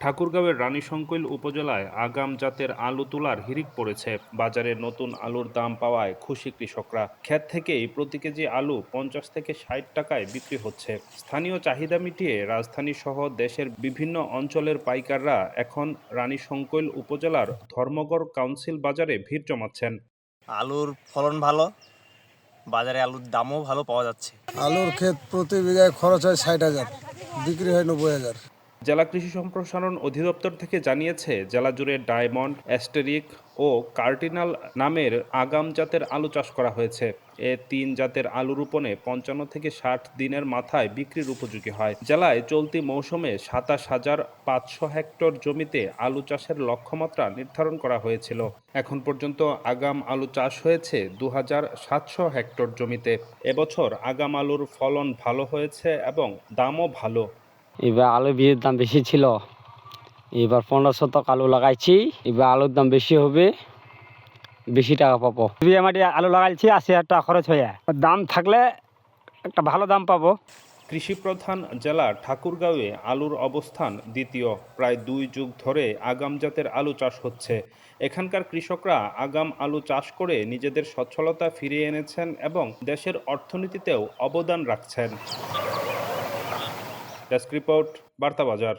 ঠাকুরগাঁওয়ের রানীশংকৈল উপজেলায় আগাম জাতের আলু তোলার হিড়িক পড়েছে। বাজারে নতুন আলুর দাম পাওয়ায় খুশি কৃষকরা। ক্ষেত থেকেই প্রতি কেজি আলু ৫০ থেকে ৬০ টাকায় বিক্রি হচ্ছে। স্থানীয় চাহিদা মিটিয়ে রাজধানী সহ দেশের বিভিন্ন অঞ্চলের পাইকাররা এখন রানীশংকৈল উপজেলার ধর্মগড় কাউন্সিল বাজারে ভিড় জমাচ্ছেন। আলুর ফলন ভালো, বাজারে আলুর দামও ভালো পাওয়া যাচ্ছে। আলুর ক্ষেত প্রতি বিঘায় খরচ হয় ৬০,০০০, বিক্রি হয় ৯০,০০০। জেলা কৃষি সম্প্রসারণ অধিদপ্তর থেকে জানিয়েছে, জেলা জুড়ে ডায়মন্ড, অ্যাস্টেরিক ও কার্টিনাল নামের আগাম জাতের আলু চাষ করা হয়েছে। এ তিন জাতের আলু রোপণে ৫৫ থেকে ৬০ দিনের মাথায় বিক্রির উপযোগী হয়। জেলায় চলতি মৌসুমে ২৭,৫০০ হেক্টর জমিতে আলু চাষের লক্ষ্যমাত্রা নির্ধারণ করা হয়েছিল। এখন পর্যন্ত আগাম আলু চাষ হয়েছে ২,৭০০ হেক্টর জমিতে। এবছর আগাম আলুর ফলন ভালো হয়েছে এবং দামও ভালো। এবার আলু বীজের দাম বেশি ছিল, এবার ১৫ শতক আলু লাগাইছি। এবার আলুর দাম বেশি হবে, বেশি টাকা পাবো। বিঘা মাটি আলু লাগাইছি, ৮০,০০০ টাকা খরচ হয়ে যায়। দাম থাকলে একটা ভালো দাম পাবো। কৃষিপ্রধান জেলা ঠাকুরগাঁওয়ে আলুর অবস্থান দ্বিতীয়। প্রায় ২ যুগ ধরে আগাম জাতের আলু চাষ হচ্ছে। এখানকার কৃষকরা আগাম আলু চাষ করে নিজেদের সচ্ছলতা ফিরিয়ে এনেছেন এবং দেশের অর্থনীতিতেও অবদান রাখছেন। Desk report, বার্তাবাজার।